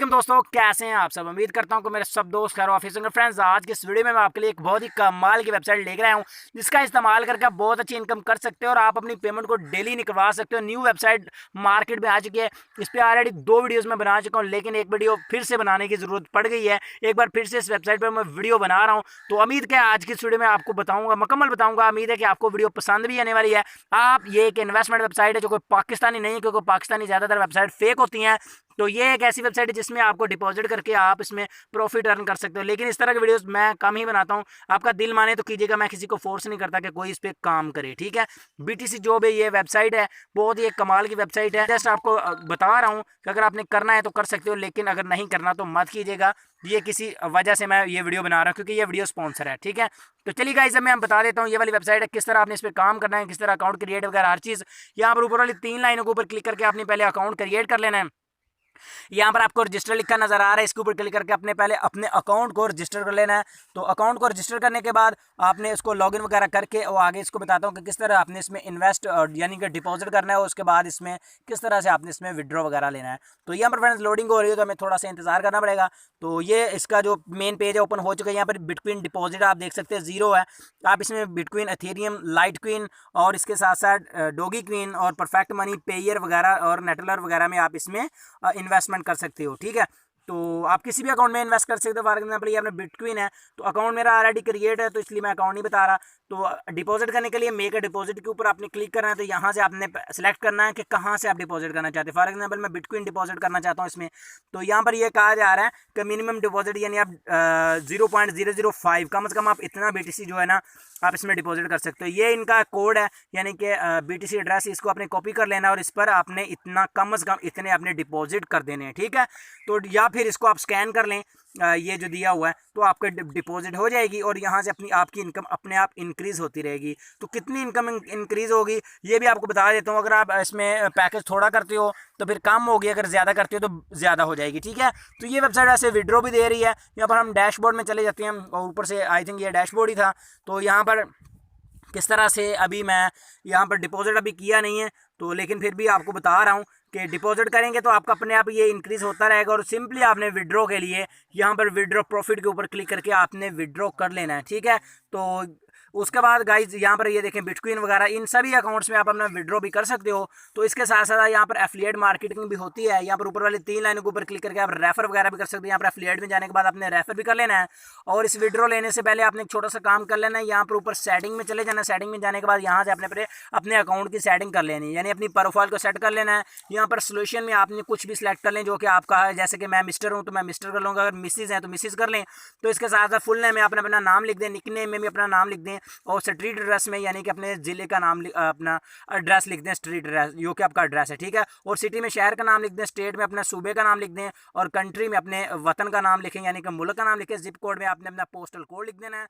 वालेकुम दोस्तों, कैसे हैं आप सब। उम्मीद करता हूं कि मेरे सब दोस्त खैर ऑफिस होंगे। फ्रेंड्स, आज की इस वीडियो में मैं आपके लिए एक बहुत ही कमाल की वेबसाइट लेकर आया हूं जिसका इस्तेमाल करके आप बहुत अच्छी इनकम कर सकते हो और आप अपनी पेमेंट को डेली निकलवा सकते हो। न्यू वेबसाइट मार्केट में आ चुकी है। इस पर ऑलरेडी 2 वीडियोज़ में बना चुका हूँ, लेकिन एक वीडियो फिर से बनाने की ज़रूरत पड़ गई है। एक बार फिर से इस वेबसाइट पर मैं वीडियो बना रहा हूँ, तो उम्मीद क्या आज की इस वीडियो में आपको बताऊँगा, मुकम्मल बताऊँगा। उम्मीद है कि आपको वीडियो पसंद भी आने वाली है। आप ये एक इन्वेस्टमेंट वेबसाइट है जो कोई पाकिस्तानी नहीं है, क्योंकि पाकिस्तानी ज़्यादातर वेबसाइट फेक होती हैं। तो ये एक ऐसी वेबसाइट है जिसमें आपको डिपॉजिट करके आप इसमें प्रॉफिट अर्न कर सकते हो। लेकिन इस तरह की वीडियोस मैं कम ही बनाता हूँ। आपका दिल माने तो कीजिएगा, मैं किसी को फोर्स नहीं करता कि कोई इस पर काम करे, ठीक है। बीटीसी जॉब है, ये वेबसाइट है, बहुत ही एक कमाल की वेबसाइट है। जस्ट आपको बता रहा हूँ कि अगर आपने करना है तो कर सकते हो, लेकिन अगर नहीं करना तो मत कीजिएगा। ये किसी वजह से मैं ये वीडियो बना रहा हूँ, क्योंकि ये वीडियो स्पॉन्सर है, ठीक है। तो चलिए गाइस, मैं बता देता हूँ ये वाली वेबसाइट है, किस तरह आपने इस पर काम करना है, किस तरह अकाउंट क्रिएट वगैरह हर चीज़। यहाँ पर ऊपर वाली 3 लाइनों के ऊपर क्लिक करके आपने पहले अकाउंट क्रिएट कर लेना है। यहाँ पर आपको रजिस्टर लिखा नजर आ रहा है, इसके ऊपर क्लिक करके अपने पहले अपने अकाउंट को रजिस्टर कर लेना है। तो अकाउंट को रजिस्टर करने के बाद आपने इसको लॉगिन वगैरह करके, और आगे इसको बताता हूँ कि किस तरह आपने इसमें इन्वेस्ट यानी कि डिपॉजिट करना है, उसके बाद इसमें किस तरह से आपने इसमें विड्रॉ वगैरह लेना है। तो यहाँ पर फ्रेंड्स लोडिंग हो रही है, तो हमें थोड़ा सा इंतजार करना पड़ेगा। तो ये इसका जो मेन पेज है ओपन हो चुका है। यहाँ पर बिटकॉइन डिपॉजिट आप देख सकते हैं 0 है। आप इसमें बिटकॉइन, एथेरियम, लाइट क्वीन और इसके साथ साथ डोगी क्वीन और परफेक्ट मनी, पेयर वगैरह और नेटलर वगैरह में आप इसमें इन्वेस्टमेंट कर सकते हो, ठीक है। तो आप किसी भी अकाउंट में इन्वेस्ट कर सकते हो। फॉर एग्जाम्पल ये आपने बिटकॉइन है, तो अकाउंट मेरा ऑलरेडी क्रिएट है, तो इसलिए मैं अकाउंट नहीं बता रहा। तो डिपॉजिट करने के लिए मेक अ डिपॉजिट के ऊपर आपने क्लिक करना है। तो यहाँ से आपने सेलेक्ट करना है कि कहाँ से आप डिपॉजिट करना चाहते हैं। फॉर एग्जाम्पल मैं बिटकॉइन डिपॉजिट करना चाहता हूँ इसमें, तो यहाँ पर ये कहा जा रहा है कि मिनिमम डिपॉजिट यानी आप 0.005 कम से कम आप इतना BTC जो है ना आप इसमें डिपॉजिट कर सकते हो। ये इनका कोड है, यानी कि BTC एड्रेस, इसको आपने कॉपी कर लेना और इस पर आपने इतना कम से कम इतने आपने डिपॉजिट कर देने हैं, ठीक है। तो या फिर इसको आप स्कैन कर लें, ये जो दिया हुआ है, तो आपका डिपॉजिट हो जाएगी और यहाँ से आपकी इनकम अपने आप इंक्रीज़ होती रहेगी। तो कितनी इनकम इंक्रीज़ होगी ये भी आपको बता देता हूँ। अगर आप इसमें पैकेज थोड़ा करते हो तो फिर कम होगी, अगर ज़्यादा करते हो तो ज़्यादा हो जाएगी, ठीक है। तो ये वेबसाइट ऐसे विड्रॉ भी दे रही है। यहाँ पर हम डैशबोर्ड में चले जाते हैं और ऊपर से आई थिंक ये डैशबोर्ड ही था। तो यहाँ पर किस तरह से अभी मैं यहाँ पर डिपॉजिट अभी किया नहीं है, तो लेकिन फिर भी आपको बता रहा हूँ कि डिपॉजिट करेंगे तो आपका अपने आप ये इंक्रीज़ होता रहेगा। और सिंपली आपने विड्रॉ के लिए यहाँ पर विड्रॉ प्रॉफिट के ऊपर क्लिक करके आपने विड्रॉ कर लेना है, ठीक है। तो उसके बाद गाइज यहाँ पर ये देखें बिटकॉइन वगैरह इन सभी अकाउंट्स में आप अपना विड्रॉ भी कर सकते हो। तो इसके साथ साथ यहाँ पर एफिलिएट मार्केटिंग भी होती है। यहाँ पर ऊपर वाली 3 लाइनों के ऊपर क्लिक करके आप रेफर वगैरह भी कर सकते हो। यहाँ पर एफिलिएट में जाने के बाद आपने रेफर भी कर लेना है। और इस विड्रॉ लेने से पहले आपने एक छोटा सा काम कर लेना है। यहाँ पर ऊपर सेटिंग में चले जाना। सेटिंग में जाने के बाद यहाँ से अपने अकाउंट की सेटिंग कर लेनी है, यानी अपनी प्रोफाइल को सेट कर लेना है। यहाँ पर सोल्यूशन में आपने कुछ भी सिलेक्ट कर लें जो कि आपका है। जैसे कि मैं मिस्टर हूँ तो मैं मिस्टर कर लूँगा, अगर मिसिस हैं तो मिसिस कर लें। तो इसके साथ साथ फुल नेम में आपने अपना नाम लिख दें, निकनेम में भी अपना नाम लिख दें, और स्ट्रीट एड्रेस में यानी कि अपने ज़िले का नाम अपना एड्रेस लिख दें, स्ट्रीट एड्रेस जो कि आपका एड्रेस है, ठीक है। और सिटी में शहर का नाम लिख दें, स्टेट में अपने सूबे का नाम लिख दें, और कंट्री में अपने वतन का नाम लिखें यानी कि मुल्क का नाम लिखें। जिप कोड में आपने अपना पोस्टल कोड लिख देना है।